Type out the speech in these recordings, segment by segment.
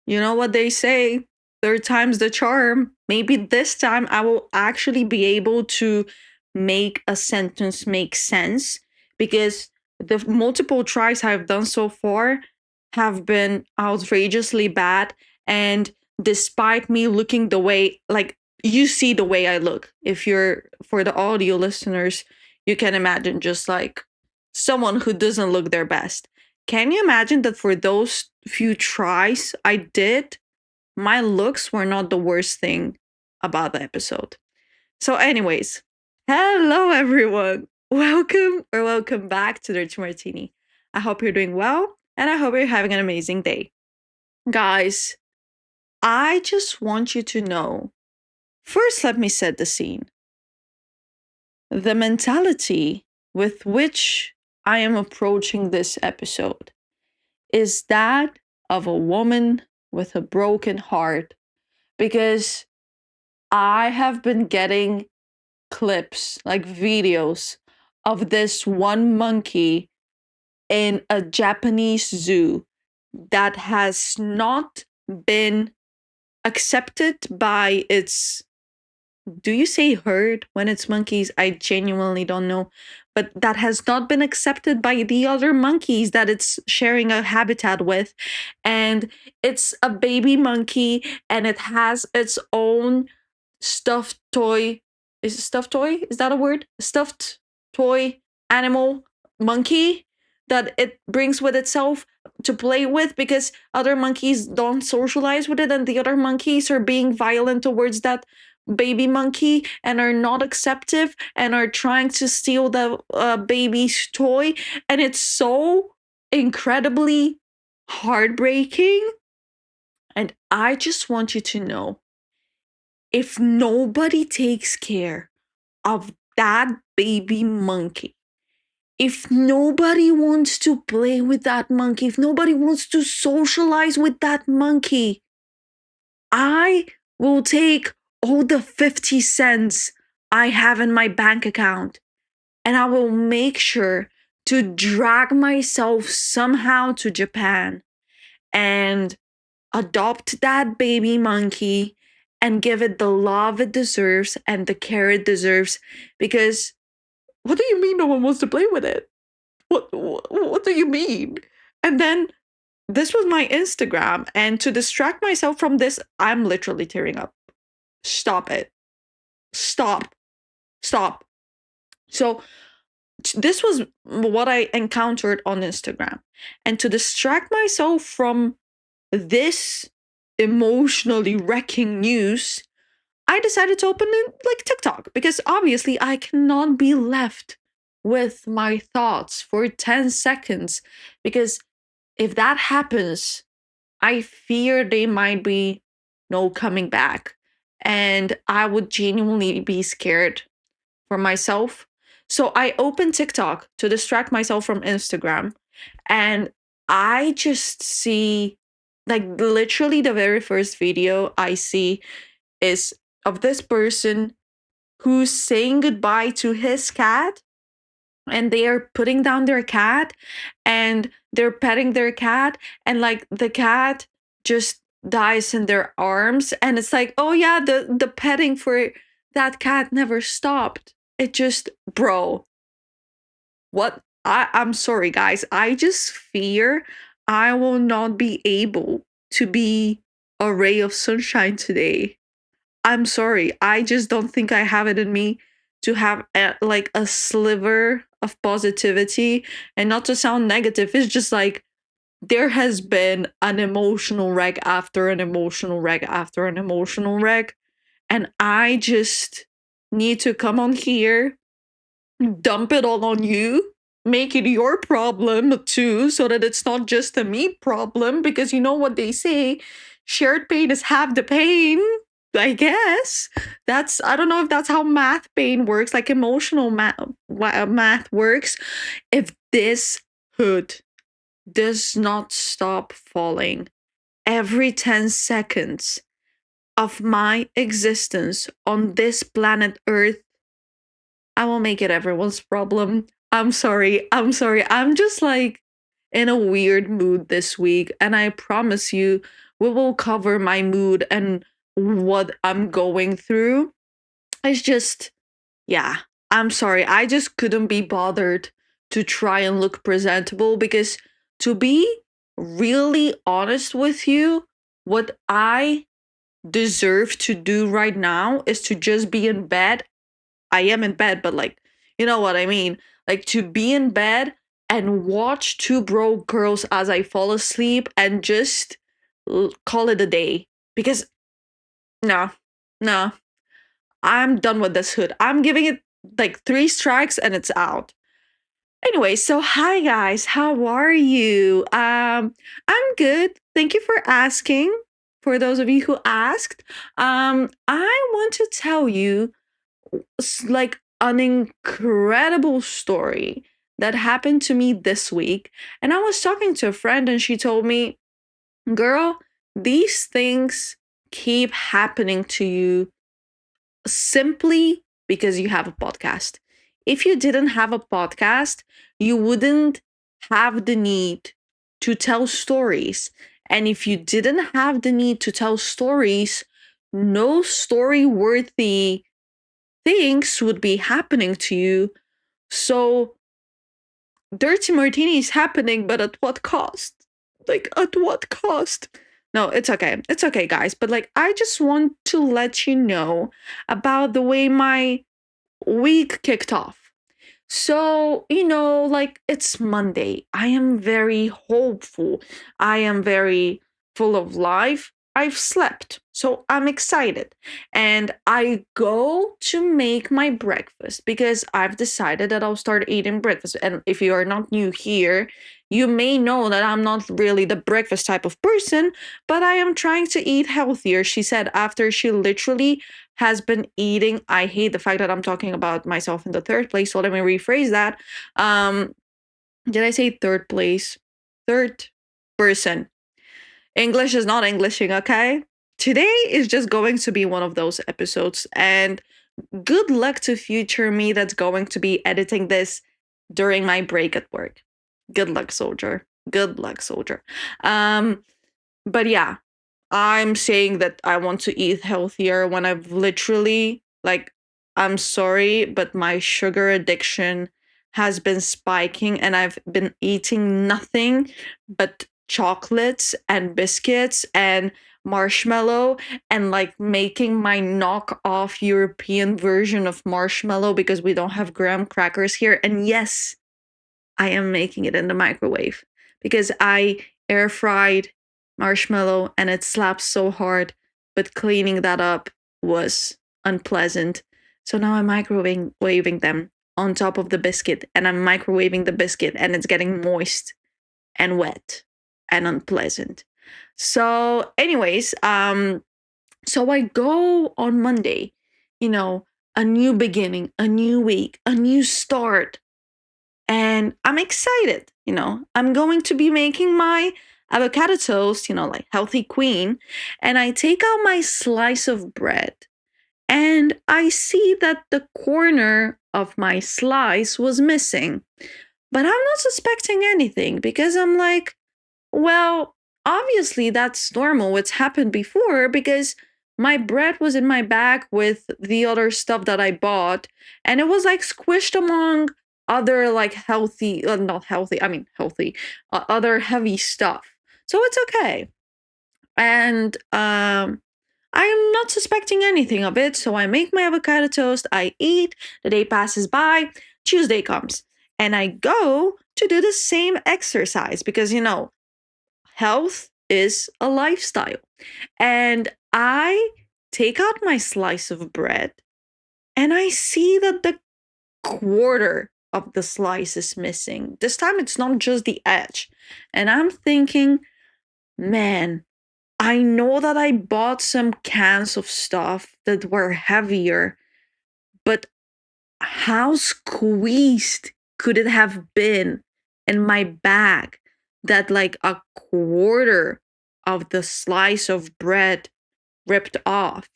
You know what they say, third time's the charm. Maybe this time I will actually be able to make a sentence make sense, because the multiple tries I've done so far have been outrageously bad. And despite me looking the way, like, you see the way I look. If you're, for the audio listeners, you can imagine just like someone who doesn't look their best. Can you imagine that for those few tries I did, my looks were not the worst thing about the episode? So, anyways, hello everyone. Welcome back to Dirty Martini. I hope you're doing well, and I hope you're having an amazing day. Guys, I just want you to know, first, let me set the scene. The mentality with which I am approaching this episode is that of a woman with a broken heart, because I have been getting clips, like videos, of this one monkey in a Japanese zoo that has not been accepted by its, do you say herd when it's monkeys? I genuinely don't know. But that has not been accepted by the other monkeys that it's sharing a habitat with. And it's a baby monkey, and it has its own stuffed toy. Is it stuffed toy? Is that a word? Stuffed toy animal monkey that it brings with itself to play with, because other monkeys don't socialize with it, and the other monkeys are being violent towards that baby monkey and are not acceptive and are trying to steal the baby's toy. And it's so incredibly heartbreaking. And I just want you to know, if nobody takes care of that baby monkey, if nobody wants to play with that monkey, if nobody wants to socialize with that monkey, I will take all the 50 cents I have in my bank account, and I will make sure to drag myself somehow to Japan and adopt that baby monkey and give it the love it deserves and the care it deserves. Because what do you mean no one wants to play with it? What do you mean? And then this was my Instagram, and to distract myself from this, I'm literally tearing up. Stop it. Stop. Stop. So this was what I encountered on Instagram. And to distract myself from this emotionally wrecking news, I decided to open it like TikTok, because obviously I cannot be left with my thoughts for 10 seconds, because if that happens, I fear they might be no coming back, and I would genuinely be scared for myself. So I opened TikTok to distract myself from Instagram, and I just see, like, literally the very first video I see is of this person who's saying goodbye to his cat, and they are putting down their cat and they're petting their cat, and like the cat just dies in their arms, and it's like, oh yeah, the petting for that cat never stopped. It just, bro, what? I'm sorry guys, I just fear I will not be able to be a ray of sunshine today. I'm sorry. I just don't think I have it in me to have like a sliver of positivity. And not to sound negative, it's just like there has been an emotional wreck after an emotional wreck after an emotional wreck. And I just need to come on here, dump it all on you, make it your problem too, so that it's not just a me problem. Because you know what they say, shared pain is half the pain. I guess that's, I don't know if that's how math pain works, like emotional math works. If this hood does not stop falling every 10 seconds of my existence on this planet Earth, I will make it everyone's problem. I'm sorry. I'm sorry. I'm just like in a weird mood this week. And I promise you, we will cover my mood and what I'm going through. It's just, yeah, I'm sorry. I just couldn't be bothered to try and look presentable because, to be really honest with you, what I deserve to do right now is to just be in bed. I am in bed, but like, you know what I mean? Like, to be in bed and watch two broke girls as I fall asleep and just call it a day. Because, no, no, I'm done with this hood. I'm giving it like 3 strikes and it's out. Anyway, so hi guys, how are you? I'm good. Thank you for asking. For those of you who asked, I want to tell you like an incredible story that happened to me this week. And I was talking to a friend and she told me, "Girl, these things keep happening to you simply because you have a podcast. If you didn't have a podcast, you wouldn't have the need to tell stories. And if you didn't have the need to tell stories, no story worthy things would be happening to you. So, Dirty Martini is happening, but at what cost? Like, at what cost?" No, it's okay. It's okay, guys. But like, I just want to let you know about the way my week kicked off. So, like, it's Monday. I am very hopeful. I am very full of life. I've slept. So I'm excited. And I go to make my breakfast because I've decided that I'll start eating breakfast. And if you are not new here, you may know that I'm not really the breakfast type of person, but I am trying to eat healthier. She said after she literally has been eating. I hate the fact that I'm talking about myself in the third place. So let me rephrase that. Did I say third place? Third person. English is not Englishing, okay? Today is just going to be one of those episodes. And good luck to future me that's going to be editing this during my break at work. Good luck, soldier. Good luck, soldier. But yeah, I'm saying that I want to eat healthier when I've literally, like, I'm sorry, but my sugar addiction has been spiking and I've been eating nothing but chocolates and biscuits and marshmallow and like making my knockoff European version of marshmallow because we don't have graham crackers here. And yes, I am making it in the microwave because I air fried marshmallow and it slaps so hard, but cleaning that up was unpleasant. So now I'm microwaving them on top of the biscuit and I'm microwaving the biscuit and it's getting moist and wet and unpleasant. So anyways, so I go on Monday, a new beginning, a new week, a new start, and I'm excited. I'm going to be making my avocado toast, like healthy queen. And I take out my slice of bread and I see that the corner of my slice was missing. But I'm not suspecting anything because I'm like, well, obviously that's normal. It's happened before because my bread was in my bag with the other stuff that I bought and it was like squished among other like healthy, not healthy, I mean healthy, other heavy stuff. So it's okay. And I'm not suspecting anything of it. So I make my avocado toast, I eat, the day passes by, Tuesday comes, and I go to do the same exercise because, health is a lifestyle. And I take out my slice of bread and I see that the quarter of the slice is missing. This time it's not just the edge. And I'm thinking, man, I know that I bought some cans of stuff that were heavier, but how squeezed could it have been in my bag that like a quarter of the slice of bread ripped off?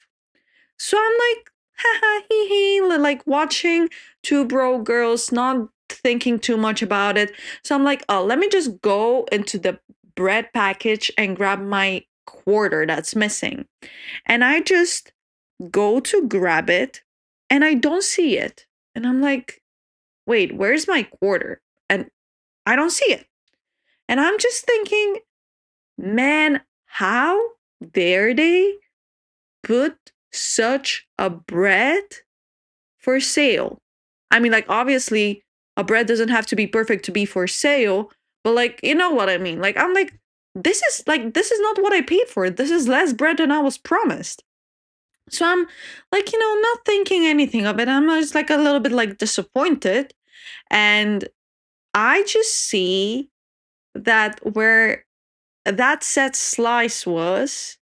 So I'm like, haha, hee hee, like watching two bro girls, not thinking too much about it. So I'm like, oh, let me just go into the bread package and grab my quarter that's missing. And I just go to grab it and I don't see it. And I'm like, wait, where's my quarter? And I don't see it. And I'm just thinking, man, how dare they put such a bread for sale? I mean, like, obviously, a bread doesn't have to be perfect to be for sale, but like, you know what I mean? Like, I'm like, this is not what I paid for. This is less bread than I was promised. So I'm like, not thinking anything of it. I'm just like a little bit like disappointed. And I just see that where that set slice was,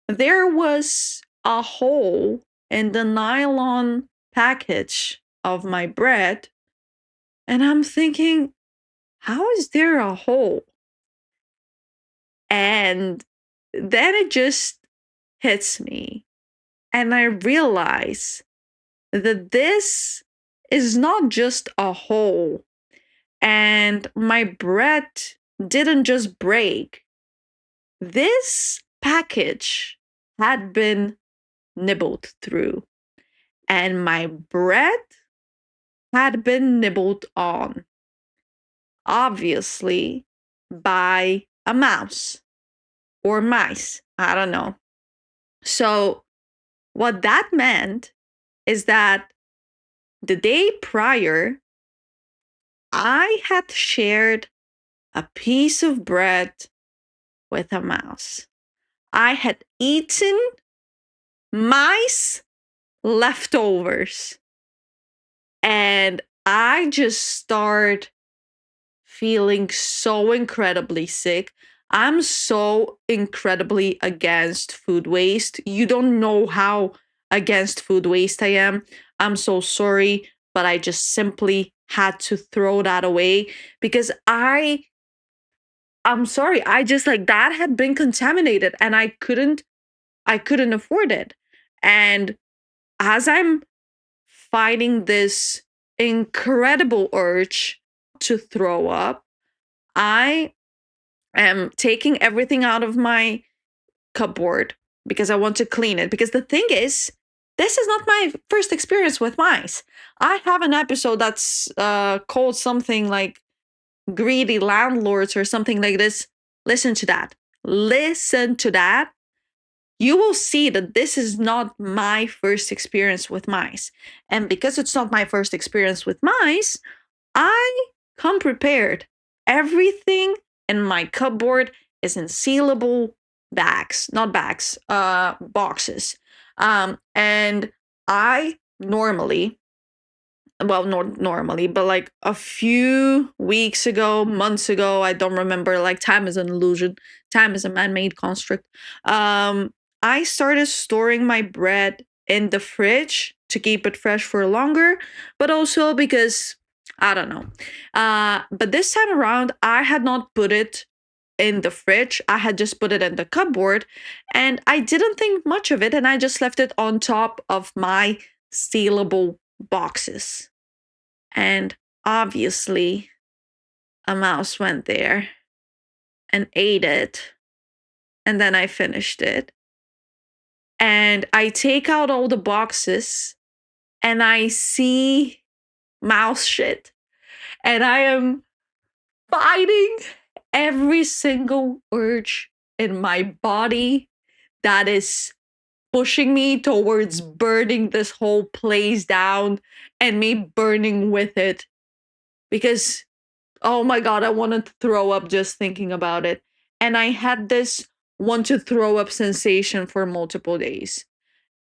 there was a hole in the nylon package of my bread. And I'm thinking, how is there a hole? And then it just hits me. And I realize that this is not just a hole. And my bread didn't just break. This package had been nibbled through, and my bread had been nibbled on, obviously by a mouse or mice. I don't know. So, what that meant is that the day prior, I had shared a piece of bread with a mouse. I had eaten mice leftovers. And I just start feeling so incredibly sick. I'm so incredibly against food waste. You don't know how against food waste I am. I'm so sorry, but I just simply had to throw that away because I'm sorry. I just like that had been contaminated and I couldn't afford it. And as I'm fighting this incredible urge to throw up, I am taking everything out of my cupboard because I want to clean it. Because the thing is, this is not my first experience with mice. I have an episode that's called something like Greedy Landlords or something like this. Listen to that. Listen to that. You will see that this is not my first experience with mice. And because it's not my first experience with mice, I come prepared. Everything in my cupboard is in sealable bags, not bags, boxes. And I normally, well, not normally, but like a few weeks ago, months ago, I don't remember, like time is an illusion, time is a man-made construct. I started storing my bread in the fridge to keep it fresh for longer, but also because I don't know. But this time around, I had not put it in the fridge. I had just put it in the cupboard and I didn't think much of it. And I just left it on top of my sealable boxes. And obviously, a mouse went there and ate it. And then I finished it. And I take out all the boxes and I see mouse shit. And I am fighting every single urge in my body that is pushing me towards burning this whole place down and me burning with it. Because, oh my God, I wanted to throw up just thinking about it. And I had this want to throw up sensation for multiple days.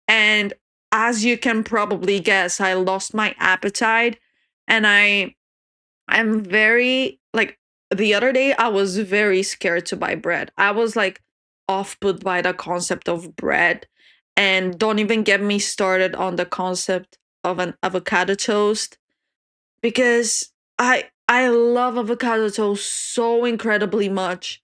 And as you can probably guess, I lost my appetite and I'm very like the other day I was very scared to buy bread. I was like off put by the concept of bread. And don't even get me started on the concept of an avocado toast because I love avocado toast so incredibly much.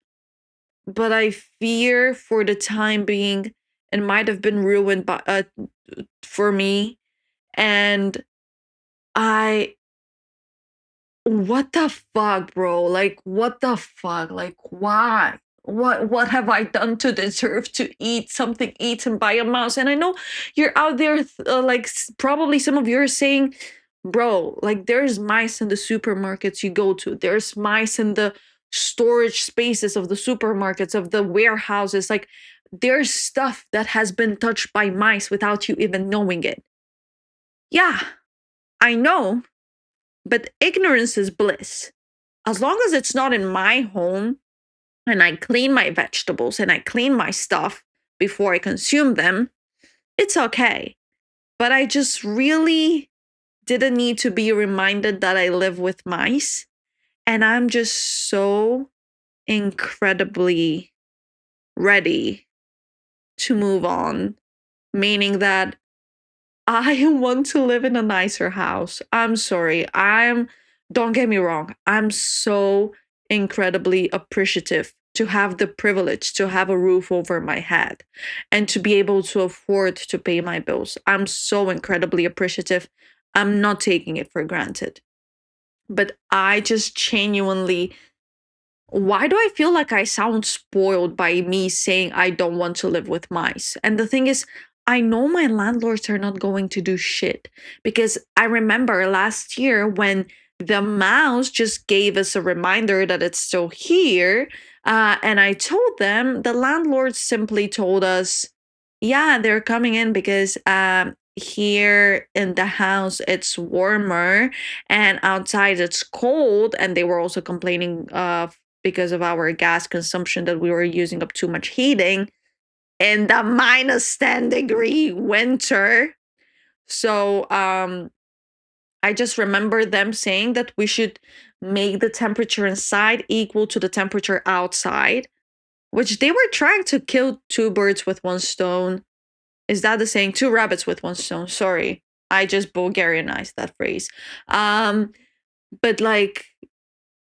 But I fear for the time being it might have been ruined by for me. And I what the fuck, bro? Like, what the fuck? Like, why? what have I done to deserve to eat something eaten by a mouse? And I know you're out there, like probably some of you are saying, bro, like there's mice in the supermarkets you go to. There's mice in the storage spaces of the supermarkets, of the warehouses. Like there's stuff that has been touched by mice without you even knowing it. Yeah, I know, but ignorance is bliss. As long as it's not in my home, and I clean my vegetables and I clean my stuff before I consume them, it's okay. But I just really didn't need to be reminded that I live with mice. And I'm just so incredibly ready to move on, meaning that I want to live in a nicer house. I'm sorry. Don't get me wrong. I'm so incredibly appreciative to have the privilege to have a roof over my head and to be able to afford to pay my bills. I'm so incredibly appreciative. I'm not taking it for granted. But I just genuinely, why do I feel like I sound spoiled by me saying I don't want to live with mice? And the thing is, I know my landlords are not going to do shit, because I remember last year when the mouse just gave us a reminder that it's still here. And I told them, the landlord simply told us, yeah, they're coming in because here in the house it's warmer and outside it's cold. And they were also complaining because of our gas consumption, that we were using up too much heating in the -10-degree winter. So I just remember them saying that we should make the temperature inside equal to the temperature outside, which they were trying to kill two birds with one stone. Is that the saying? Two rabbits with one stone. Sorry. I just Bulgarianized that phrase. But like,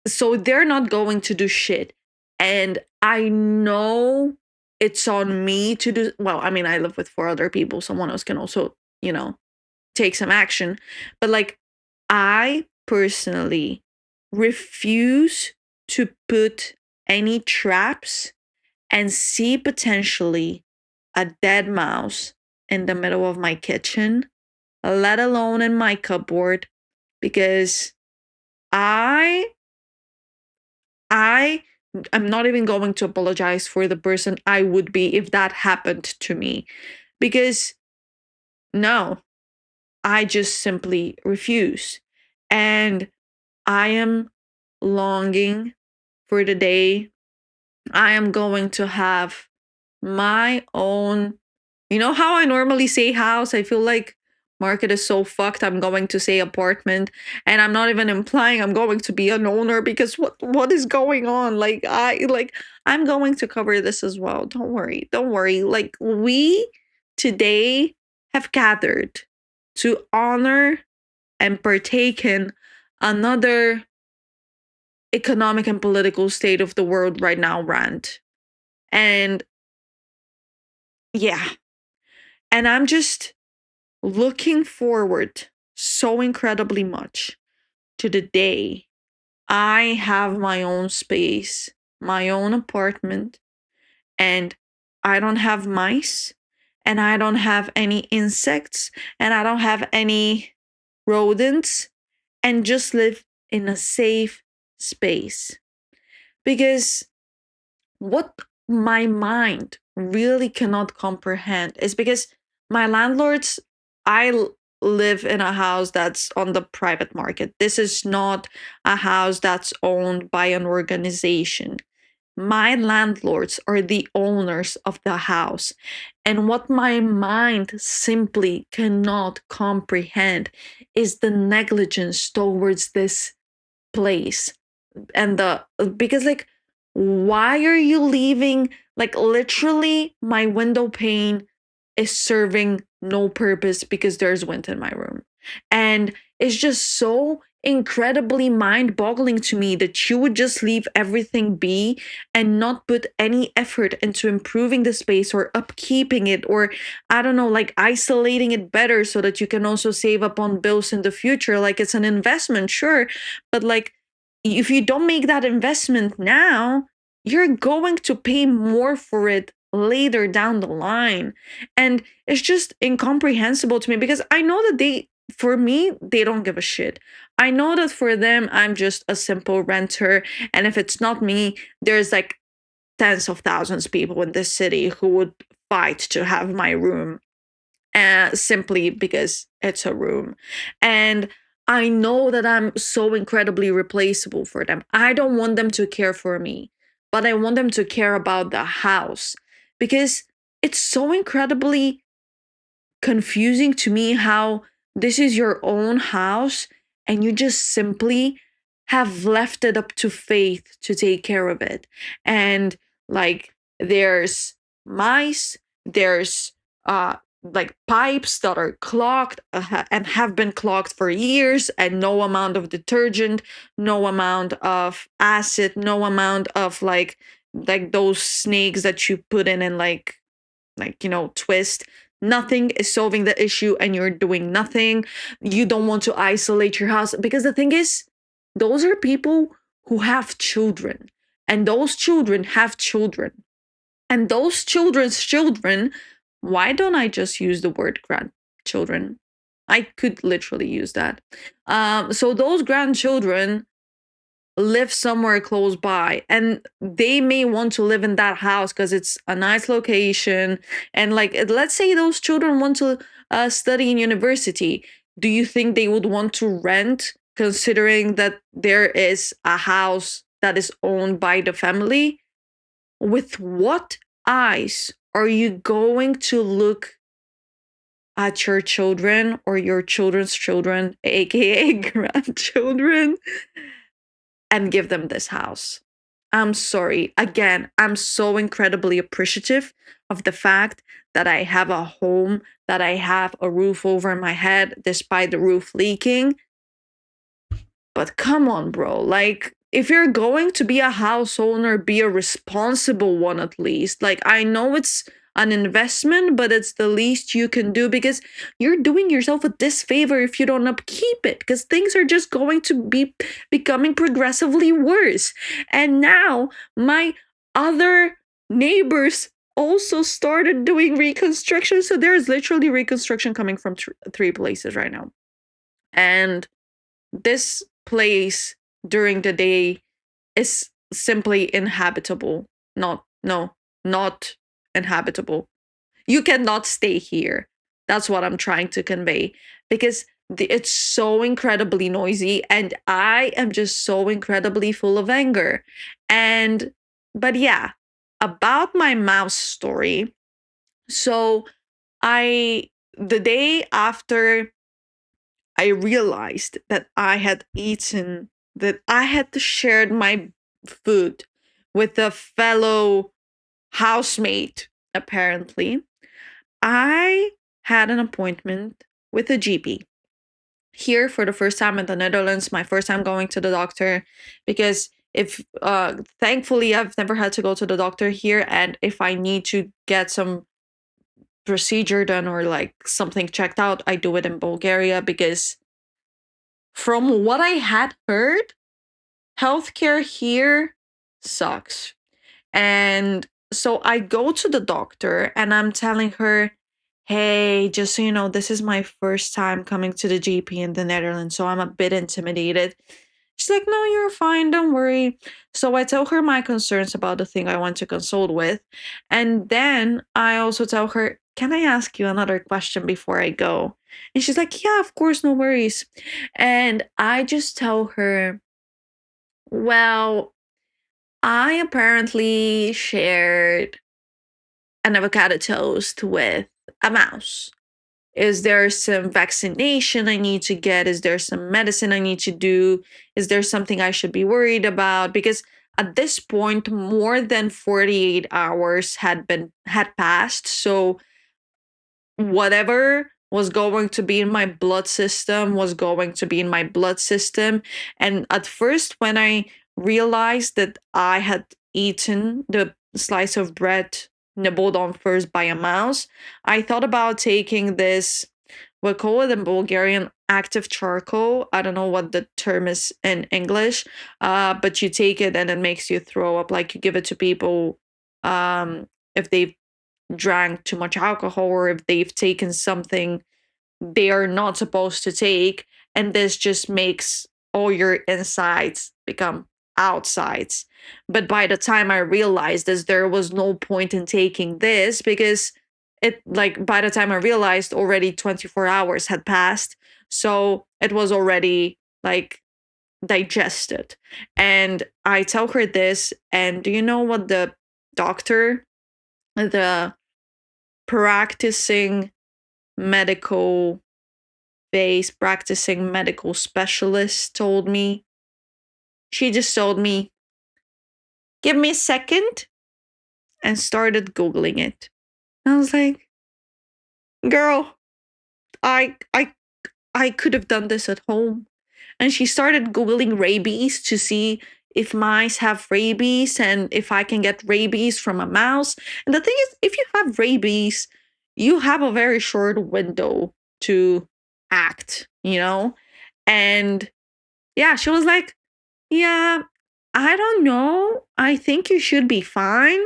so they're not going to do shit. And I know it's on me to do, well, I mean, I live with four other people. Someone else can also, take some action. But like, I personally refuse to put any traps and see potentially a dead mouse in the middle of my kitchen, let alone in my cupboard, because I am not even going to apologize for the person I would be if that happened to me. Because no, I just simply refuse. And I am longing for the day I am going to have my own. You know how I normally say house? I feel like market is so fucked. I'm going to say apartment, and I'm not even implying I'm going to be an owner, because what is going on? I'm going to cover this as well. Don't worry. Don't worry. Like, we today have gathered to honor and partake in another economic and political state of the world right now rant. And yeah, and I'm just looking forward so incredibly much to the day I have my own space, my own apartment, and I don't have mice, and I don't have any insects, and I don't have any rodents, and just live in a safe space. Because what my mind really cannot comprehend is, because my landlords, I live in a house that's on the private market. This is not a house that's owned by an organization. My landlords are the owners of the house. And what my mind simply cannot comprehend is the negligence towards this place. And because, like, why are you leaving? Like, literally, my window pane is serving no purpose because there's wind in my room. And it's just so incredibly mind boggling to me that you would just leave everything be and not put any effort into improving the space or upkeeping it, or I don't know, like isolating it better so that you can also save up on bills in the future. Like, it's an investment, sure, but like, if you don't make that investment now, you're going to pay more for it later down the line. And it's just incomprehensible to me, because I know that for me, they don't give a shit. I know that for them, I'm just a simple renter. And if it's not me, there's like tens of thousands of people in this city who would fight to have my room, simply because it's a room. And I know that I'm so incredibly replaceable for them. I don't want them to care for me, but I want them to care about the house, because it's so incredibly confusing to me how this is your own house and you just simply have left it up to faith to take care of it. And like, there's mice, there's like pipes that are clogged, and have been clogged for years, and no amount of detergent, no amount of acid, no amount of like those snakes that you put in and twist. Nothing is solving the issue, and you're doing nothing. You don't want to isolate your house, because the thing is, those are people who have children, and those children have children, and those children's children. Why don't I just use the word grandchildren? I could literally use that. So those grandchildren live somewhere close by, and they may want to live in that house because it's a nice location. And like, let's say those children want to study in university. Do you think they would want to rent, considering that there is a house that is owned by the family? With what eyes are you going to look at your children or your children's children, aka grandchildren, and give them this house? I'm sorry. Again, I'm so incredibly appreciative of the fact that I have a home, that I have a roof over my head despite the roof leaking. But come on, bro. Like, if you're going to be a house owner, be a responsible one at least. Like, I know it's an investment, but it's the least you can do, because you're doing yourself a disfavor if you don't upkeep it, because things are just going to be becoming progressively worse. And now my other neighbors also started doing reconstruction. So there's literally reconstruction coming from three places right now. And this place during the day is simply inhabitable. Not inhabitable. You cannot stay here. That's what I'm trying to convey, because it's so incredibly noisy, and I am just so incredibly full of anger. But yeah, about my mouse story. So the day after I realized that I had shared my food with a fellow housemate, apparently, I had an appointment with a GP here for the first time in the Netherlands, my first time going to the doctor, because thankfully I've never had to go to the doctor here, and if I need to get some procedure done or like something checked out, I do it in Bulgaria, because from what I had heard, healthcare here sucks. And so I go to the doctor and I'm telling her, hey, just so you know, this is my first time coming to the GP in the Netherlands, so I'm a bit intimidated. She's like, no, you're fine, don't worry. So I tell her my concerns about the thing I want to consult with. And then I also tell her, can I ask you another question before I go? And she's like, yeah, of course, no worries. And I just tell her, well, I apparently shared an avocado toast with a mouse. Is there some vaccination I need to get? Is there some medicine I need to do? Is there something I should be worried about? Because at this point, more than 48 hours had passed. So whatever was going to be in my blood system was going to be in my blood system. And at first, when I realized that I had eaten the slice of bread nibbled on first by a mouse, I thought about taking this we call it in Bulgarian active charcoal. I don't know what the term is in English, but you take it and it makes you throw up. Like you give it to people if they've drank too much alcohol or if they've taken something they are not supposed to take. And this just makes all your insides become outsides. But by the time I realized this, there was no point in taking this because it, like, by the time I realized, already 24 hours had passed. So it was already like digested. And I tell her this, and do you know what the doctor, the practicing medical practicing medical specialist told me? She just told me, give me a second, and started Googling it. I was like, girl, I I I could have done this at home. And she started Googling rabies to see if mice have rabies and if I can get rabies from a mouse. And the thing is, if you have rabies, you have a very short window to act, you know? And yeah, she was like, yeah, I don't know. I think you should be fine.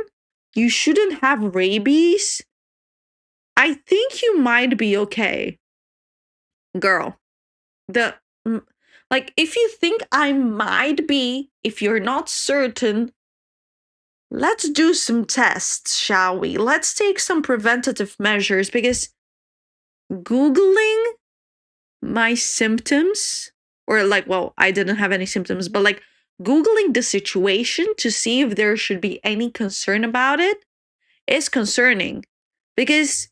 You shouldn't have rabies. I think you might be okay. Girl, the like if you think I might be, if you're not certain, let's do some tests, shall we? Let's take some preventative measures because googling my symptoms, or like, well, I didn't have any symptoms, but like googling the situation to see if there should be any concern about it is concerning because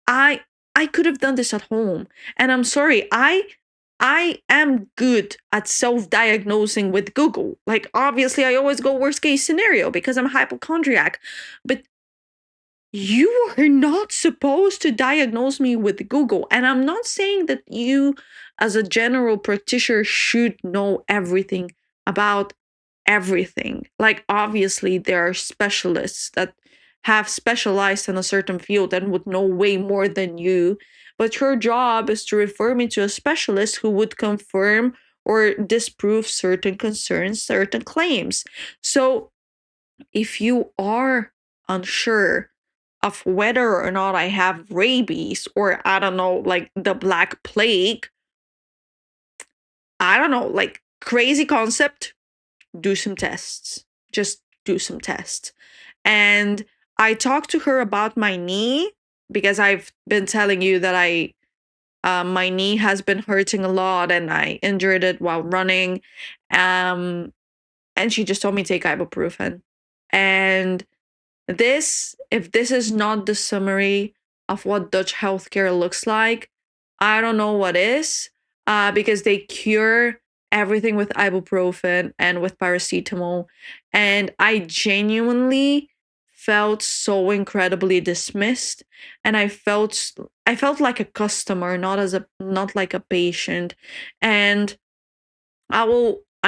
I I could have done this at home. And I'm sorry, I am good at self-diagnosing with Google. Like obviously I always go worst case scenario because I'm a hypochondriac. But you are not supposed to diagnose me with Google. And I'm not saying that you, as a general practitioner, should know everything about everything. Like, obviously, there are specialists that have specialized in a certain field and would know way more than you. But your job is to refer me to a specialist who would confirm or disprove certain concerns, certain claims. So, if you are unsure of whether or not I have rabies or I don't know, like the Black Plague, I don't know, like crazy concept, do some tests. Just do some tests. And I talked to her about my knee because I've been telling you that my knee has been hurting a lot and I injured it while running. And she just told me take ibuprofen. And if this is not the summary of what Dutch healthcare looks like, I don't know what is, because they cure everything with ibuprofen and with paracetamol. And I genuinely felt so incredibly dismissed, and I felt like a customer, not like a patient. And I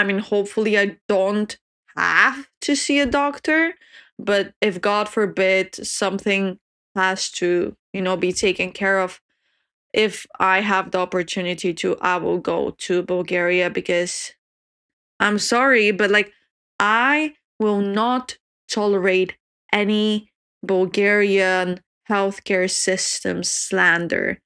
mean, hopefully, I don't have to see a doctor, but if God forbid something has to, be taken care of, if I have the opportunity to, I will go to Bulgaria because I'm sorry, but like, I will not tolerate any Bulgarian healthcare system slander.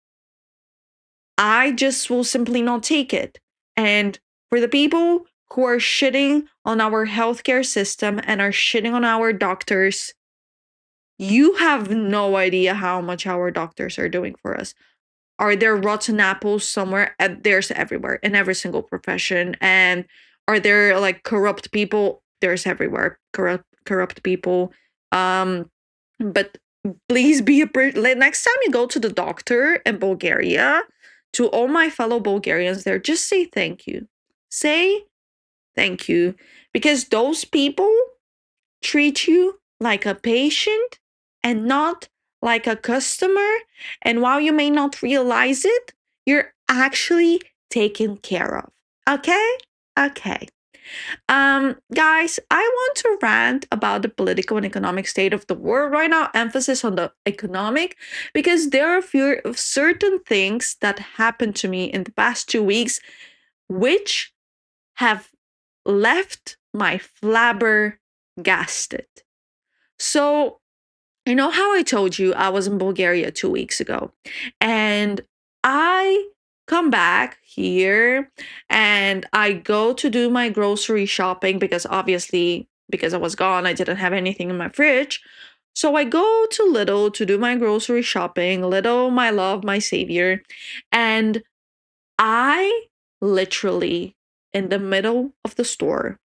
I just will simply not take it. And for the people who are shitting on our healthcare system and are shitting on our doctors, you have no idea how much our doctors are doing for us. Are there rotten apples somewhere? There's everywhere in every single profession. And are there like corrupt people? There's everywhere corrupt people. But please be next time you go to the doctor in Bulgaria, to all my fellow Bulgarians there, just say thank you. Say thank you. Because those people treat you like a patient and not like a customer. And while you may not realize it, you're actually taken care of. Okay? Okay. Guys, I want to rant about the political and economic state of the world right now, emphasis on the economic, because there are a few certain things that happened to me in the past 2 weeks, which have left my flabbergasted. So, you know how I told you I was in Bulgaria 2 weeks ago, and I come back here and I go to do my grocery shopping because obviously, because I was gone, I didn't have anything in my fridge. So I go to Lidl to do my grocery shopping, Lidl, my love, my savior, and I literally, in the middle of the store,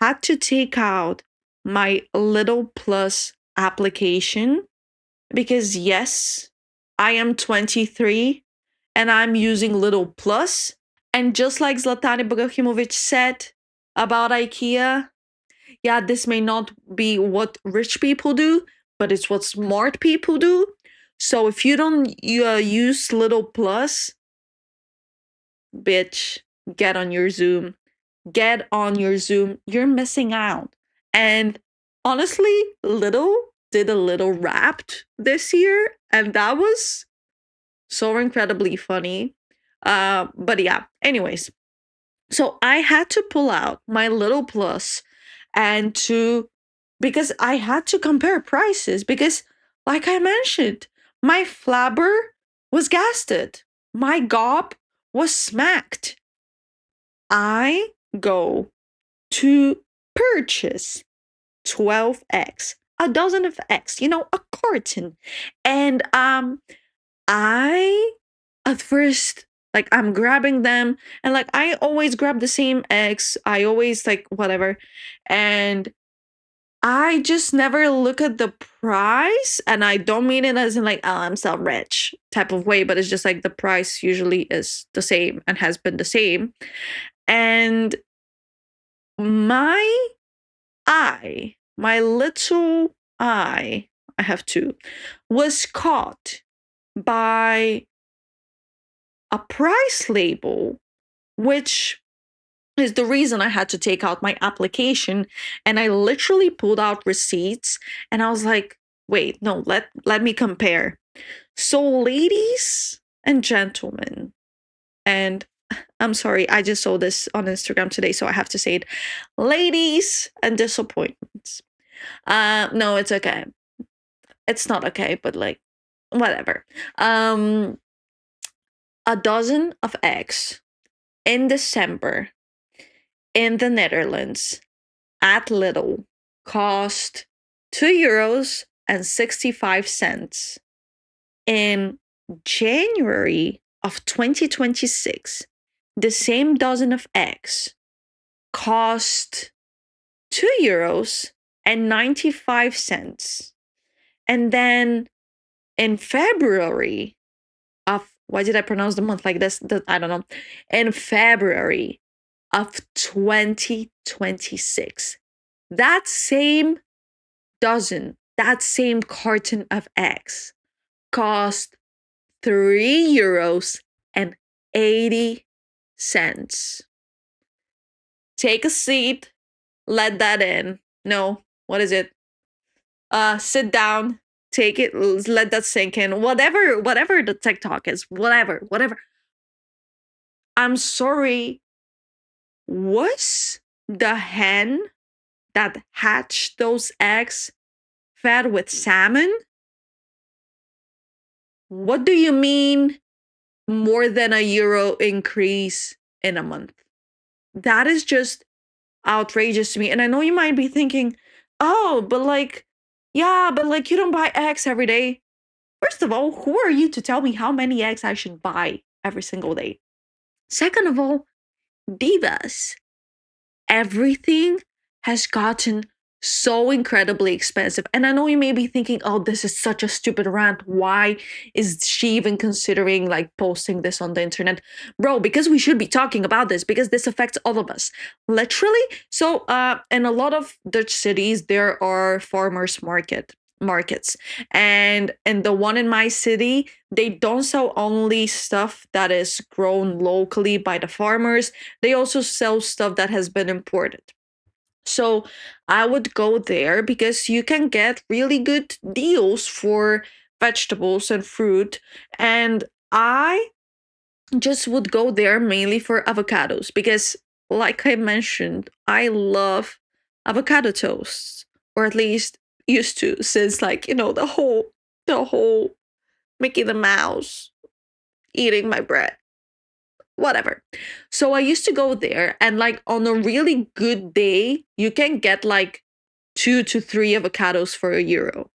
had to take out my Little Plus application because, yes, I am 23 and I'm using Little Plus. And just like Zlatan Ibrahimovic said about IKEA, yeah, this may not be what rich people do, but it's what smart people do. So if you don't use Little Plus, bitch, get on your Zoom. Get on your Zoom. You're missing out. And honestly, Little did a little Wrapped this year, and that was so incredibly funny. But yeah, anyways, so I had to pull out my Little Plus and to because I had to compare prices because, like I mentioned, my flabber was gasted. My gob was smacked. I go to purchase 12 eggs, a dozen of eggs, a carton. And I at first, like, I'm grabbing them and like I always grab the same eggs. I always like whatever. And I just never look at the price, and I don't mean it as in like, oh, I'm so rich type of way, but it's just like the price usually is the same and has been the same. And my my little eye, I have two, was caught by a price label, which is the reason I had to take out my application. And I literally pulled out receipts and I was like, wait, no, let me compare. So, ladies and gentlemen, and I'm sorry, I just saw this on Instagram today, so I have to say it. Ladies and disappointments. No, it's okay. It's not okay, but like, whatever. A dozen of eggs in December in the Netherlands at Lidl cost €2 and 65 cents. In January of 2026, the same dozen of eggs cost €2 and 95 cents. And then in February of, why did I pronounce the month like this? I don't know. In February of 2026, that same dozen, that same carton of eggs cost €3 and 80 cents. Take a seat, let that in. No, what is it? Sit down, take it, let that sink in. Whatever the TikTok is, whatever. I'm sorry. Was the hen that hatched those eggs fed with salmon? What do you mean more than €1 increase in a month? That is just outrageous to me. And I know you might be thinking, oh, but like, yeah, but like you don't buy eggs every day. First of all, who are you to tell me how many eggs I should buy every single day? Second of all, divas. Everything has gotten so incredibly expensive. And I know you may be thinking, oh, this is such a stupid rant. Why is she even considering like posting this on the internet? Bro, because we should be talking about this because this affects all of us. Literally. So in a lot of Dutch cities, there are farmers market. markets. And the one in my city, they don't sell only stuff that is grown locally by the farmers, they also sell stuff that has been imported. So I would go there because you can get really good deals for vegetables and fruit. And I just would go there mainly for avocados because, like I mentioned, I love avocado toasts, or at least used to, since, like, the whole Mickey the Mouse eating my bread, whatever. So I used to go there, and like on a really good day, you can get like 2 to 3 avocados for €1.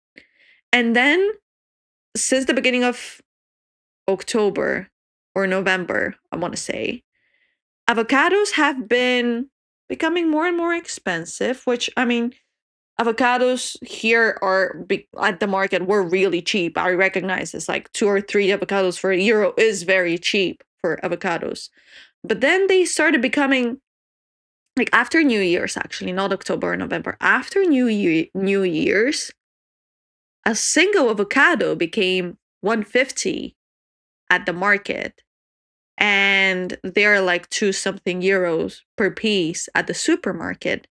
And then since the beginning of October or November, I want to say, avocados have been becoming more and more expensive, which, I mean, avocados here at the market were really cheap. I recognize this, like 2 or 3 avocados for €1 is very cheap for avocados. But then they started becoming, like, after New Year's, actually, not October or November, after New Year's, a single avocado became 150 at the market, and they're like 2 something euros per piece at the supermarket.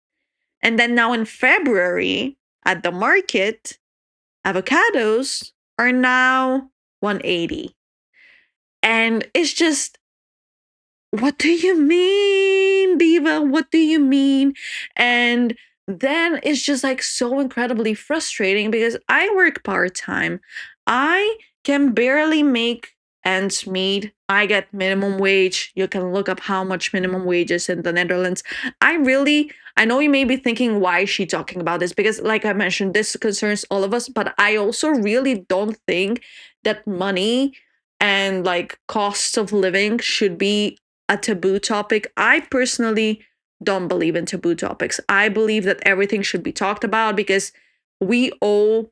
And then now in February at the market, avocados are now 180. And it's just, what do you mean, Diva? What do you mean? And then it's just like so incredibly frustrating because I work part time. I can barely make ends meet. I get minimum wage. You can look up how much minimum wage is in the Netherlands. I know you may be thinking, why is she talking about this? Because, like I mentioned, this concerns all of us, but I also really don't think that money and like costs of living should be a taboo topic. I personally don't believe in taboo topics. I believe that everything should be talked about because we all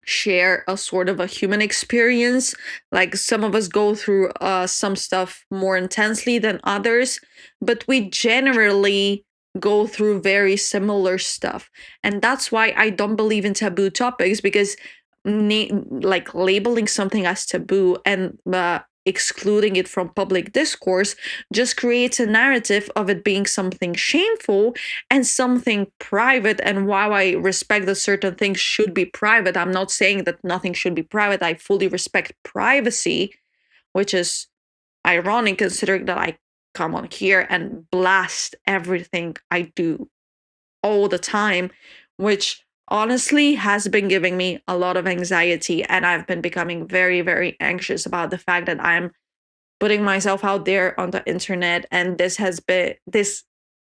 share a sort of a human experience. Like, some of us go through some stuff more intensely than others, but we generally go through very similar stuff. And that's why I don't believe in taboo topics, because like labeling something as taboo and excluding it from public discourse just creates a narrative of it being something shameful and something private. And while I respect that certain things should be private, I'm not saying that nothing should be private. I fully respect privacy, which is ironic considering that I come on here and blast everything I do all the time, which honestly has been giving me a lot of anxiety. And I've been becoming very, very anxious about the fact that I'm putting myself out there on the internet. And this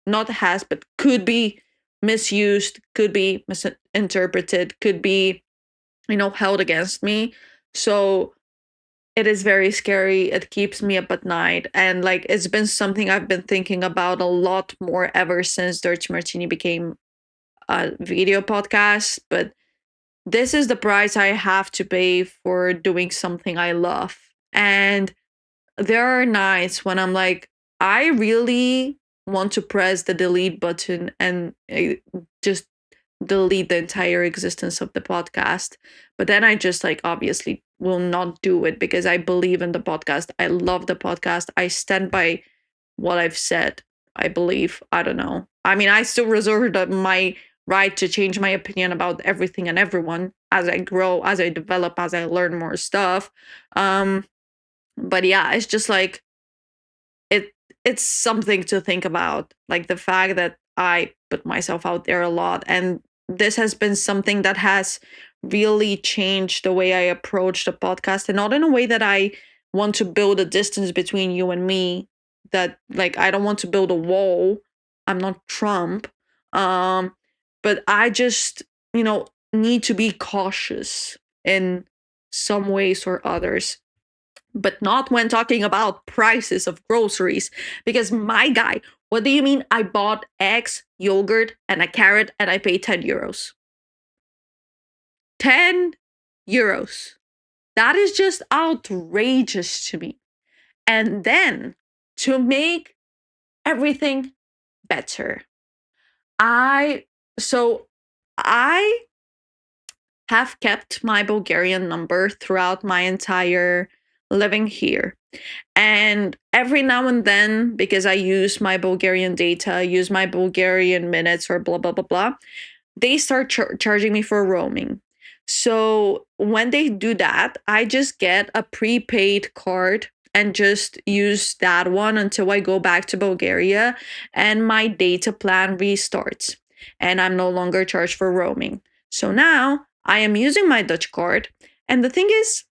not has, but could be misused, could be misinterpreted, could be, held against me. So it is very scary. It keeps me up at night. And like, it's been something I've been thinking about a lot more ever since Dirty Martini became a video podcast. But this is the price I have to pay for doing something I love. And there are nights when I'm like, I really want to press the delete button and just delete the entire existence of the podcast. But then I just, like, obviously will not do it because I believe in the podcast. I love the podcast. I stand by what I've said. I believe. I don't know. I mean, I still reserve my right to change my opinion about everything and everyone as I grow, as I develop, as I learn more stuff. But yeah, it's just like, it it's something to think about, like the fact that I put myself out there a lot, and this has been something that has really changed the way I approach the podcast, and not in a way that I want to build a distance between you and me, that, like, I don't want to build a wall. I'm not Trump. um but I just, need to be cautious in some ways or others, but not when talking about prices of groceries. Because, my guy, what do you mean I bought eggs, yogurt, and a carrot and I paid €10? 10 euros. That is just outrageous to me. And then, to make everything better, I so I have kept my Bulgarian number throughout my entire living here. And every now and then, because I use my Bulgarian data, use my Bulgarian minutes, or blah, blah, blah, blah, they start charging me for roaming. So when they do that, I just get a prepaid card and just use that one until I go back to Bulgaria and my data plan restarts and I'm no longer charged for roaming. So now I am using my Dutch card. And the thing is,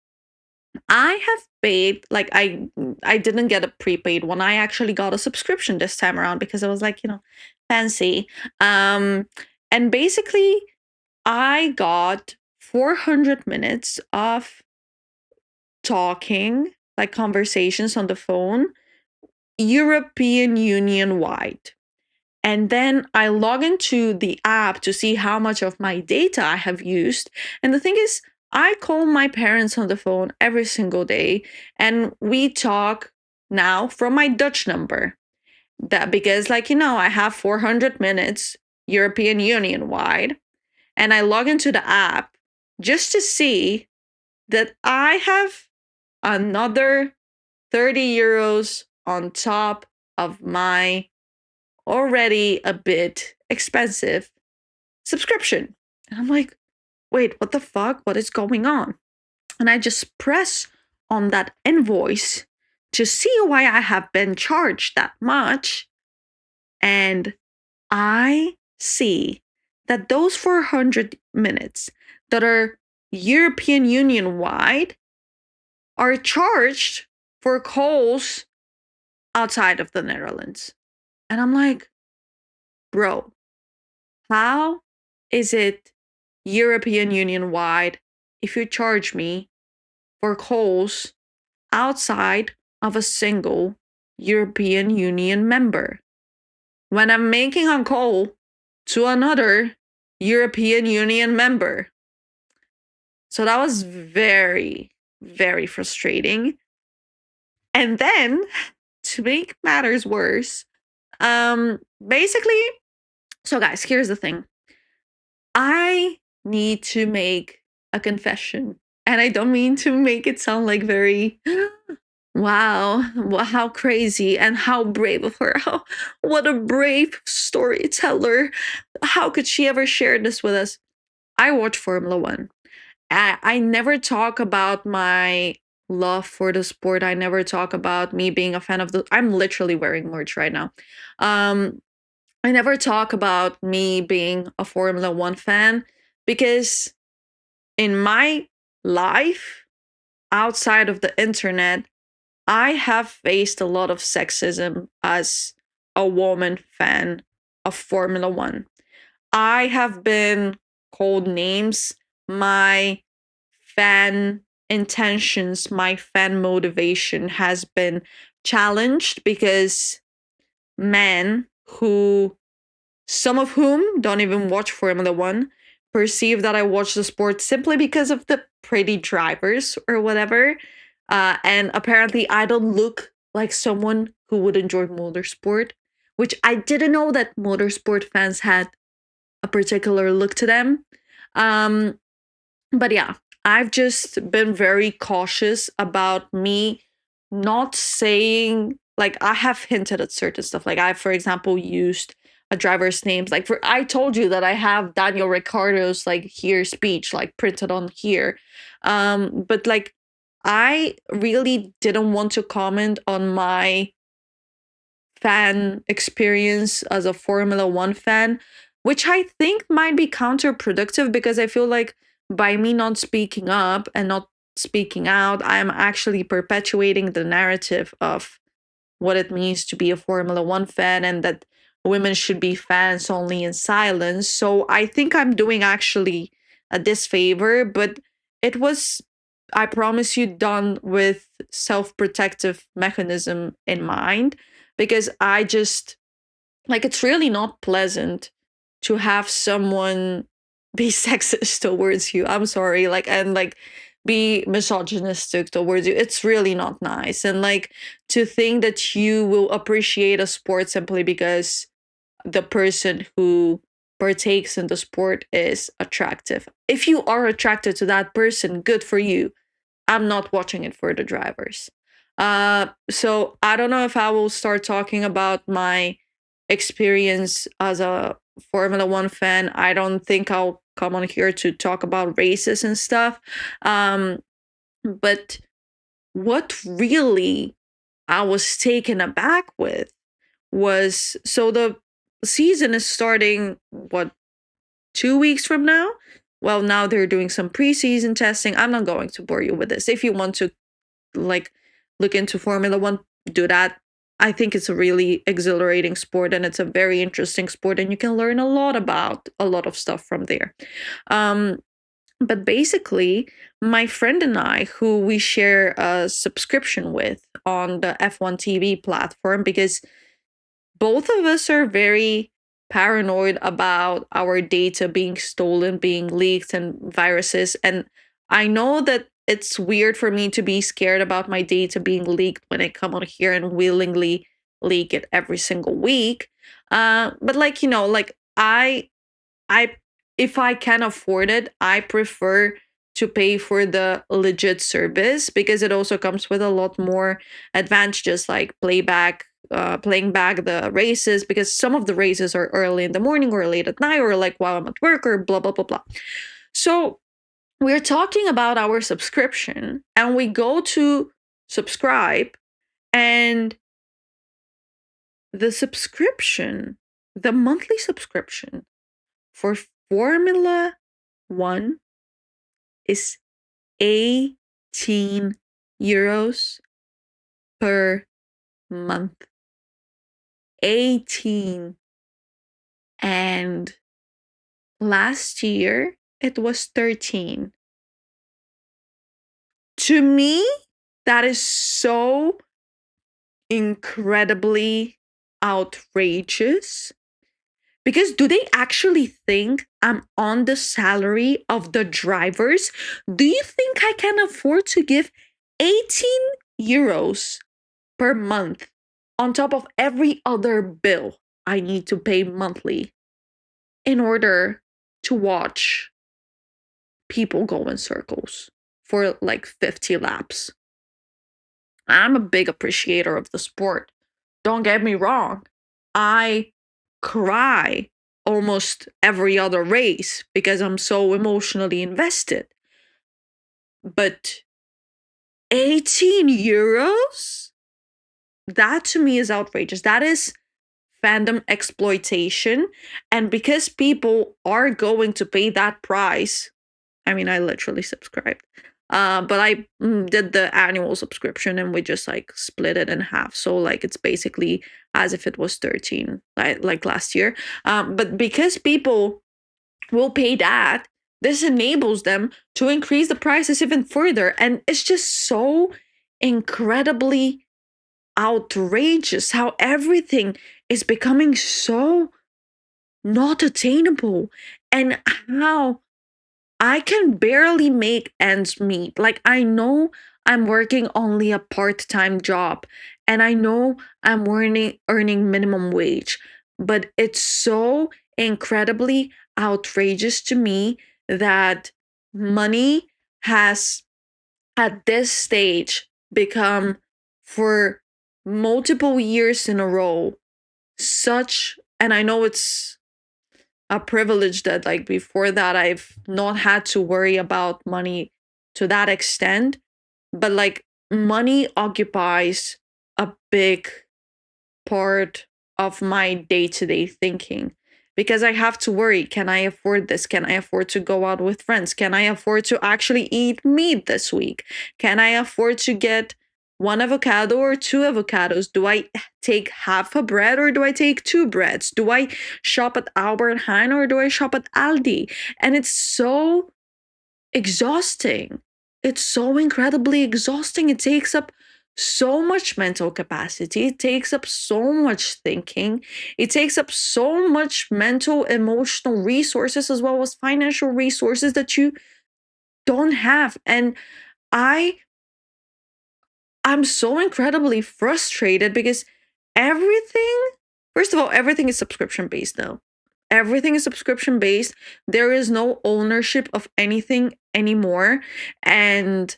I have paid, like, I didn't get a prepaid one. I actually got a subscription this time around because I was like, fancy. And basically I got 400 minutes of talking, like conversations on the phone, European Union wide. And then I log into the app to see how much of my data I have used. And the thing is, I call my parents on the phone every single day, and we talk now from my Dutch number. That because, like, I have 400 minutes European Union wide, and I log into the app just to see that I have another 30 euros on top of my already a bit expensive subscription. And I'm like, wait, what the fuck? What is going on? And I just press on that invoice to see why I have been charged that much. And I see that those 400 minutes that are European Union wide are charged for calls outside of the Netherlands. And I'm like, bro, how is it European Union wide if you charge me for calls outside of a single European Union member when I'm making a call to another European Union member? So that was very, very frustrating. And then, to make matters worse, basically, so guys, here's the thing. I need to make a confession. And I don't mean to make it sound like very, wow, how crazy and how brave of her. What a brave storyteller. How could she ever share this with us? I watch Formula One. I never talk about my love for the sport. I never talk about me being a fan of I'm literally wearing merch right now. I never talk about me being a Formula One fan because in my life, outside of the internet, I have faced a lot of sexism as a woman fan of Formula One. I have been called names. My fan intentions, my fan motivation has been challenged because men who, some of whom don't even watch Formula One, perceive that I watch the sport simply because of the pretty drivers or whatever. And apparently, I don't look like someone who would enjoy motorsport, which I didn't know that motorsport fans had a particular look to them. But yeah, I've just been very cautious about me not saying, like, I have hinted at certain stuff. Like, I, for example, used a driver's names. Like, I told you that I have Daniel Ricciardo's, like, here speech, like, printed on here. But, like, I really didn't want to comment on my fan experience as a Formula One fan, which I think might be counterproductive because I feel like by me not speaking up and not speaking out, I'm actually perpetuating the narrative of what it means to be a Formula One fan and that women should be fans only in silence. So I think I'm doing actually a disfavor, but it was, I promise you, done with self-protective mechanism in mind, because I just, like, it's really not pleasant to have someone be sexist towards you. I'm sorry, like, and like be misogynistic towards you. It's really not nice. And like to think that you will appreciate a sport simply because the person who partakes in the sport is attractive. If you are attracted to that person, good for you. I'm not watching it for the drivers. So I don't know if I will start talking about my experience as a Formula One fan. I don't think I'll come on here to talk about races and stuff. But what really I was taken aback with was, so the season is starting, what, 2 weeks from now? Well, now they're doing some preseason testing. I'm not going to bore you with this. If you want to like look into Formula One, do that. I think it's a really exhilarating sport, and it's a very interesting sport, and you can learn a lot about a lot of stuff from there. Um, but basically, my friend and I, who we share a subscription with on the F1 TV platform, because both of us are very paranoid about our data being stolen, being leaked, and viruses. And I know that it's weird for me to be scared about my data being leaked when I come on here and willingly leak it every single week. But like, like I if I can afford it, I prefer to pay for the legit service, because it also comes with a lot more advantages, like playing back the races, because some of the races are early in the morning or late at night, or like while I'm at work, or blah blah blah blah. So we're talking about our subscription, and we go to subscribe, and the subscription, the monthly subscription for Formula One is 18 euros per month. 18. And last year it was 13. To me, that is so incredibly outrageous. Because do they actually think I'm on the salary of the drivers? Do you think I can afford to give 18 euros per month on top of every other bill I need to pay monthly in order to watch people go in circles for like 50 laps? I'm a big appreciator of the sport. Don't get me wrong. I cry almost every other race because I'm so emotionally invested. But 18 euros? That to me is outrageous. That is fandom exploitation. And because people are going to pay that price, I mean, I literally subscribed. But I did the annual subscription, and we just like split it in half. So like it's basically as if it was 13, like last year. But because people will pay that, this enables them to increase the prices even further. And it's just so incredibly outrageous how everything is becoming so not attainable, and how I can barely make ends meet. Like, I know I'm working only a part-time job, and I know I'm earning minimum wage, but it's so incredibly outrageous to me that money has, at this stage, become, for multiple years in a row, such, and I know it's a privilege that like before that I've not had to worry about money to that extent, but like money occupies a big part of my day-to-day thinking, because I have to worry, can I afford this? Can I afford to go out with friends? Can I afford to actually eat meat this week? Can I afford to get one avocado or two avocados? Do I take half a bread or do I take two breads? Do I shop at Albert Heijn or do I shop at Aldi? And it's so exhausting. It's so incredibly exhausting. It takes up so much mental capacity. It takes up so much thinking. It takes up so much mental, emotional resources, as well as financial resources that you don't have. And I I'm so incredibly frustrated because everything, first of all, everything is subscription based now. Everything is subscription based. There is no ownership of anything anymore. And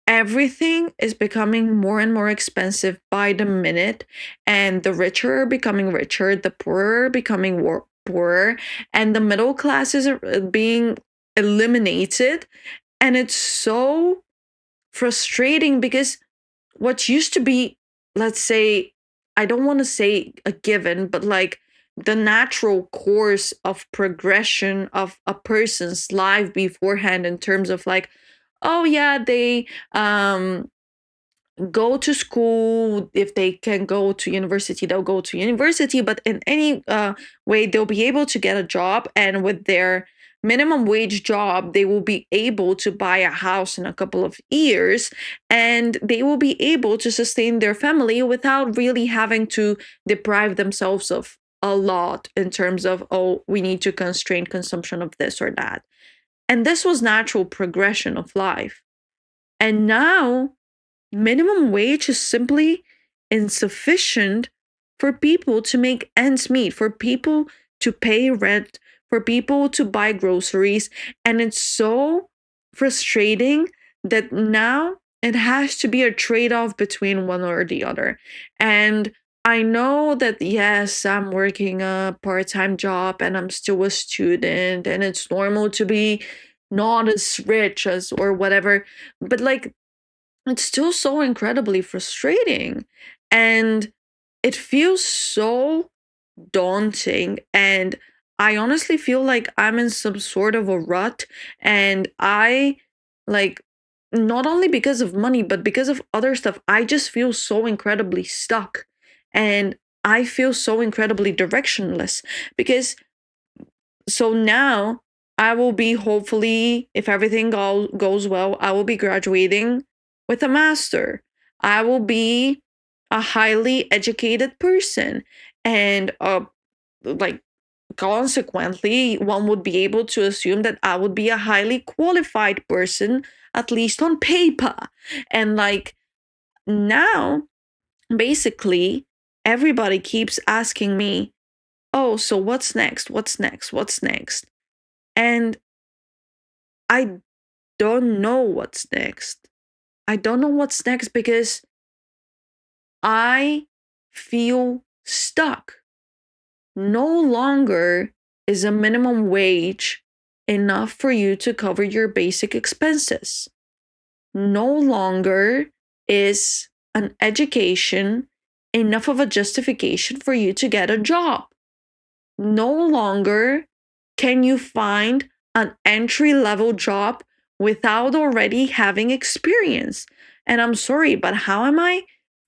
everything is becoming more and more expensive by the minute. And the richer are becoming richer, the poorer are becoming poorer, and the middle classes are being eliminated. And it's so frustrating because what used to be, let's say, I don't want to say a given, but like the natural course of progression of a person's life beforehand, in terms of like, oh yeah, they go to school. If they can go to university, they'll go to university, but in any way they'll be able to get a job, and with their minimum wage job they will be able to buy a house in a couple of years, and they will be able to sustain their family without really having to deprive themselves of a lot in terms of, oh, we need to constrain consumption of this or that. And this was natural progression of life. And now minimum wage is simply insufficient for people to make ends meet, for people to pay rent, for people to buy groceries. And it's so frustrating that now it has to be a trade off between one or the other. And I know that, yes, I'm working a part time job and I'm still a student, and it's normal to be not as rich as or whatever. But like, it's still so incredibly frustrating. And it feels so daunting. And I honestly feel like I'm in some sort of a rut. And I, like, not only because of money, but because of other stuff, I just feel so incredibly stuck. And I feel so incredibly directionless because so now I will be, hopefully, if everything goes well, I will be graduating with a master. I will be a highly educated person. And like, consequently, one would be able to assume that I would be a highly qualified person, at least on paper. And like, now, basically, everybody keeps asking me, oh, so what's next? What's next? What's next? And I don't know what's next. I don't know what's next because I feel stuck. No longer is a minimum wage enough for you to cover your basic expenses. No longer is an education enough of a justification for you to get a job. No longer can you find an entry level job without already having experience. And I'm sorry, but how am I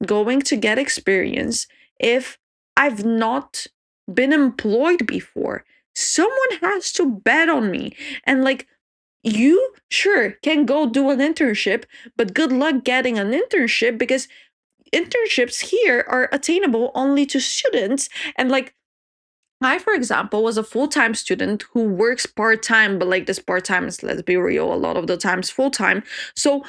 going to get experience if I've not been employed before? Someone has to bet on me. And like, you sure can go do an internship, but good luck getting an internship because internships here are attainable only to students. And like, I, for example, was a full-time student who works part-time, but like, this part-time is, let's be real, a lot of the times full-time. So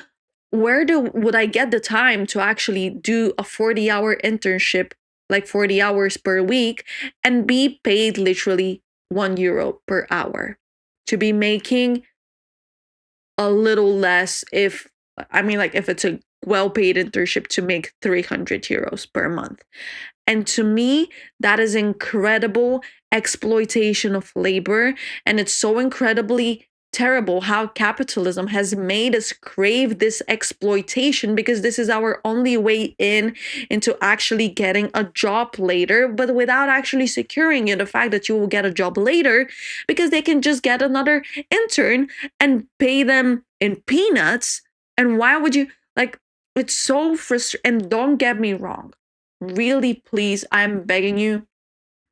where would I get the time to actually do a 40-hour internship, like 40 hours per week, and be paid literally €1 per hour? To be making a little less, if I mean, like, if it's a well-paid internship, to make €300 per month. And to me, that is incredible exploitation of labor. And it's so incredibly terrible how capitalism has made us crave this exploitation, because this is our only way into actually getting a job later, but without actually securing you the fact that you will get a job later, because they can just get another intern and pay them in peanuts. And why would you, like, it's so frustrating. And don't get me wrong, really, please, I'm begging you,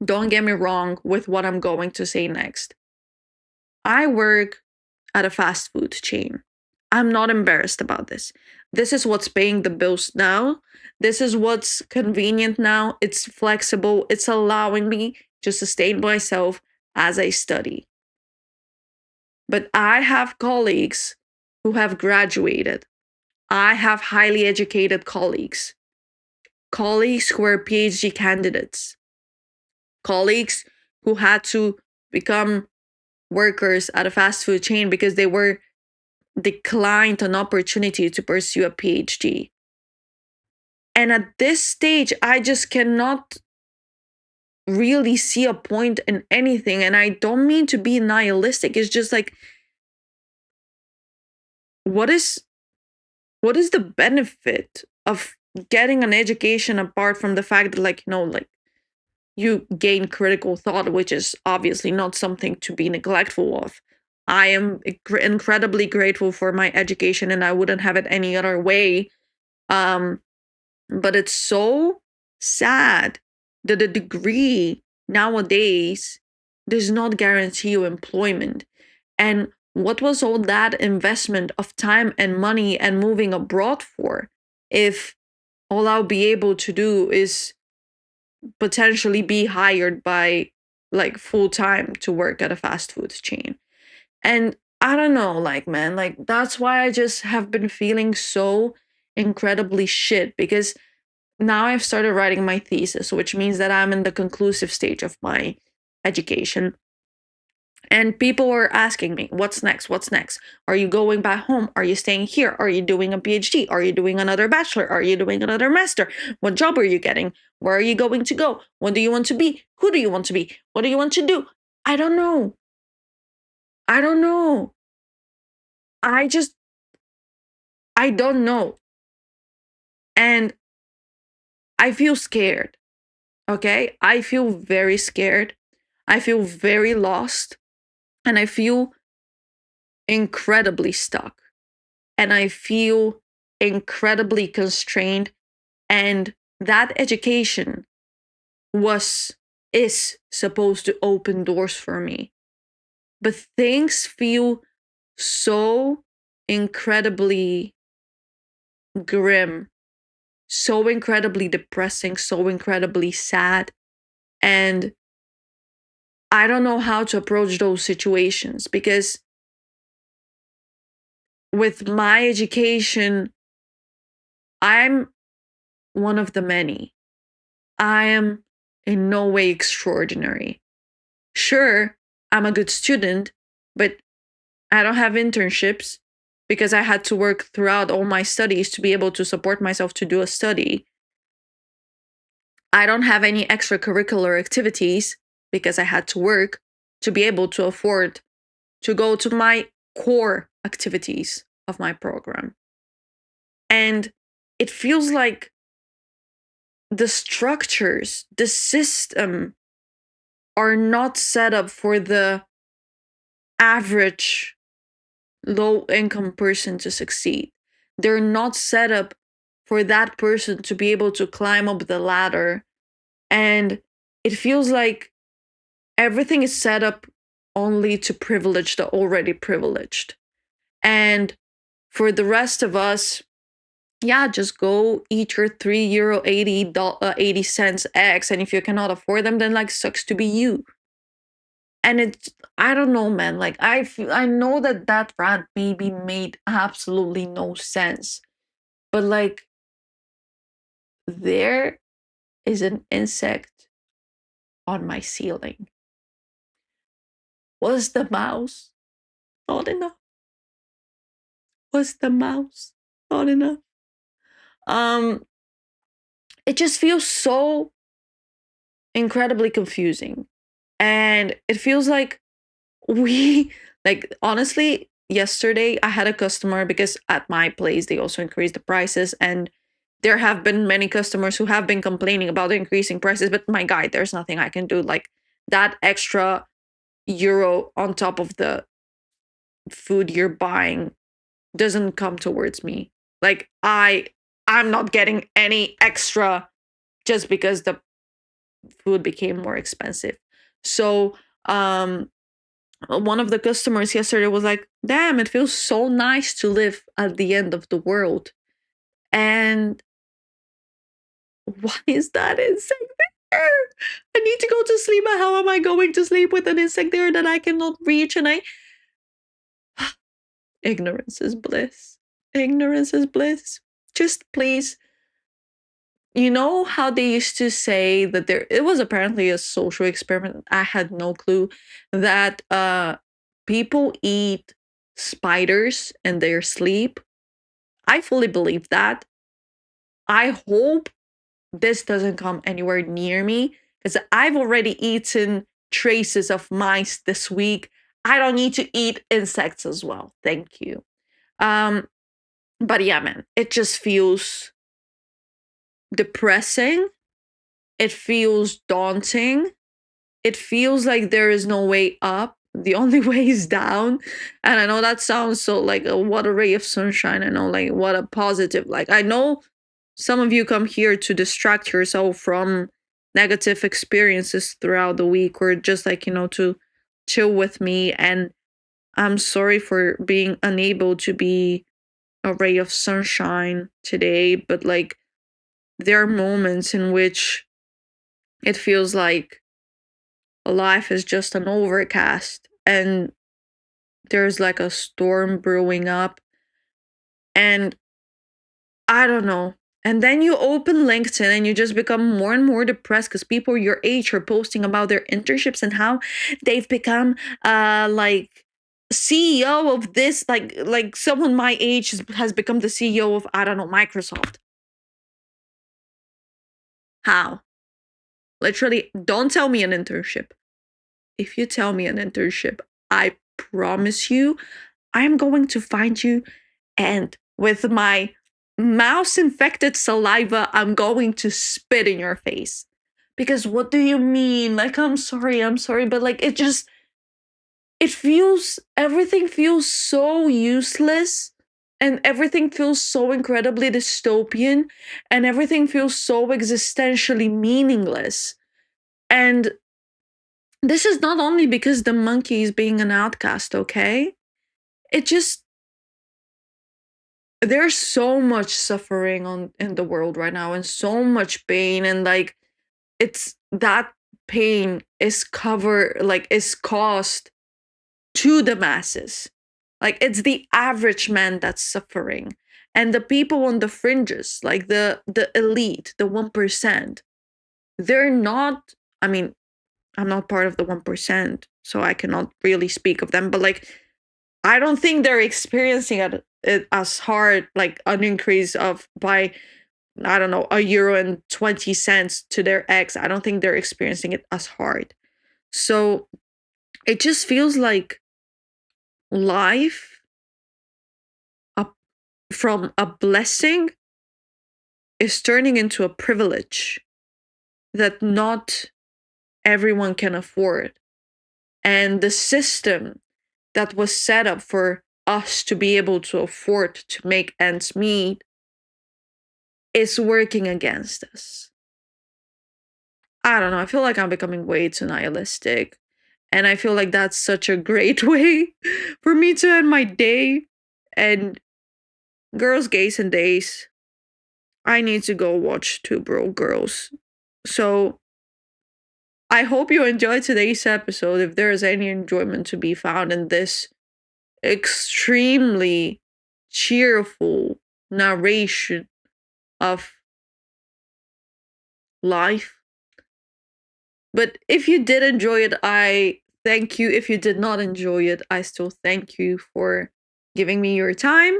don't get me wrong with what I'm going to say next. I work at a fast food chain. I'm not embarrassed about this. This is what's paying the bills now. This is what's convenient now. It's flexible. It's allowing me to sustain myself as I study. But I have colleagues who have graduated. I have highly educated colleagues who are PhD candidates, colleagues who had to become workers at a fast food chain because they were declined an opportunity to pursue a PhD. And at this stage, I just cannot really see a point in anything. And I don't mean to be nihilistic. It's just like, what is the benefit of getting an education apart from the fact that, like, like you gain critical thought, which is obviously not something to be neglectful of. I am incredibly grateful for my education, and I wouldn't have it any other way. But it's so sad that a degree nowadays does not guarantee you employment. And what was all that investment of time and money and moving abroad for if all I'll be able to do is potentially be hired by like full time to work at a fast food chain? And I don't know, like, man, like that's why I just have been feeling so incredibly shit, because now I've started writing my thesis, which means that I'm in the conclusive stage of my education. And people are asking me, what's next? What's next? Are you going back home? Are you staying here? Are you doing a PhD? Are you doing another bachelor? Are you doing another master? What job are you getting? Where are you going to go? What do you want to be? Who do you want to be? What do you want to do? I don't know. I don't know. I don't know. And I feel scared. Okay? I feel very scared. I feel very lost. And I feel incredibly stuck. And I feel incredibly constrained. And that education is supposed to open doors for me. But things feel so incredibly grim, so incredibly depressing, so incredibly sad. And I don't know how to approach those situations, because with my education, I'm one of the many. I am in no way extraordinary. Sure, I'm a good student, but I don't have internships because I had to work throughout all my studies to be able to support myself to do a study. I don't have any extracurricular activities because I had to work to be able to afford to go to my core activities of my program. And it feels like the structures, the system are not set up for the average low income person to succeed. They're not set up for that person to be able to climb up the ladder. And it feels like everything is set up only to privilege the already privileged. And for the rest of us, yeah, just go eat your €3 80 eggs. And if you cannot afford them, then like sucks to be you. And it's, I don't know, man. Like I know that rat baby made absolutely no sense, but like there is an insect on my ceiling. Was the mouse not enough? Was the mouse not enough? It just feels so incredibly confusing. And it feels like like honestly, yesterday I had a customer, because at my place they also increased the prices, and there have been many customers who have been complaining about the increasing prices, but my guy, there's nothing I can do. Like that extra euro on top of the food you're buying doesn't come towards me. Like I'm not getting any extra just because the food became more expensive. So one of the customers yesterday was like, damn, it feels so nice to live at the end of the world. And why is that insect there? I need to go to sleep, but how am I going to sleep with an insect there that I cannot reach? And ignorance is bliss. Ignorance is bliss. Just please you know how they used to say that there, it was apparently a social experiment, I had no clue, that people eat spiders in their sleep. I fully believe that. I hope this doesn't come anywhere near me, because I've already eaten traces of mice this week. I don't need to eat insects as well. Thank you. Um, but yeah, man, it just feels depressing. It feels daunting. It feels like there is no way up. The only way is down. And I know that sounds so like what a ray of sunshine. I know, like, what a positive. Like, I know some of you come here to distract yourself from negative experiences throughout the week, or just, like, to chill with me. And I'm sorry for being unable to be a ray of sunshine today, but like, there are moments in which it feels like life is just an overcast and there's like a storm brewing up, and I don't know. And then you open LinkedIn and you just become more and more depressed because people your age are posting about their internships and how they've become like CEO of this, like someone my age has become the CEO of, I don't know, Microsoft. How? Literally, don't tell me an internship. If you tell me an internship, I promise you I'm going to find you, and with my mouse infected saliva, I'm going to spit in your face. Because what do you mean? Like, I'm sorry, but like, everything feels so useless, and everything feels so incredibly dystopian, and everything feels so existentially meaningless. And this is not only because the monkey is being an outcast, okay? It just, there's so much suffering on in the world right now, and so much pain, and like, it's that pain is caused to the masses. Like, it's the average man that's suffering, and the people on the fringes, like the elite, the 1%, they're not, I mean, I'm not part of the 1%, so I cannot really speak of them, but like, I don't think they're experiencing it as hard, like an increase of by, I don't know, €1.20 to their ex. I don't think they're experiencing it as hard. So it just feels like life, from a blessing, is turning into a privilege that not everyone can afford. And the system that was set up for us to be able to afford to make ends meet is working against us. I don't know. I feel like I'm becoming way too nihilistic. And I feel like that's such a great way for me to end my day. And girls, gays, and days, I need to go watch Two Broke Girls. So I hope you enjoyed today's episode. If there is any enjoyment to be found in this extremely cheerful narration of life. But if you did enjoy it, I thank you. If you did not enjoy it, I still thank you for giving me your time.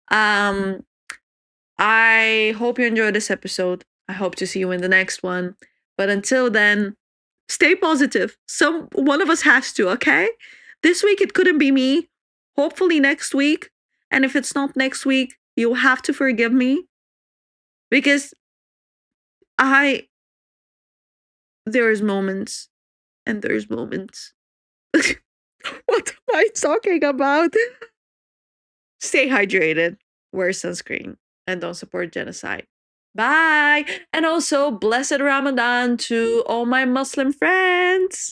Um, I hope you enjoyed this episode. I hope to see you in the next one. But until then, stay positive. One of us has to, okay? This week it couldn't be me. Hopefully next week. And if it's not next week, you'll have to forgive me. Because there's moments and there's moments. What am I talking about? Stay hydrated, wear sunscreen, and don't support genocide. Bye! And also, blessed Ramadan to all my Muslim friends!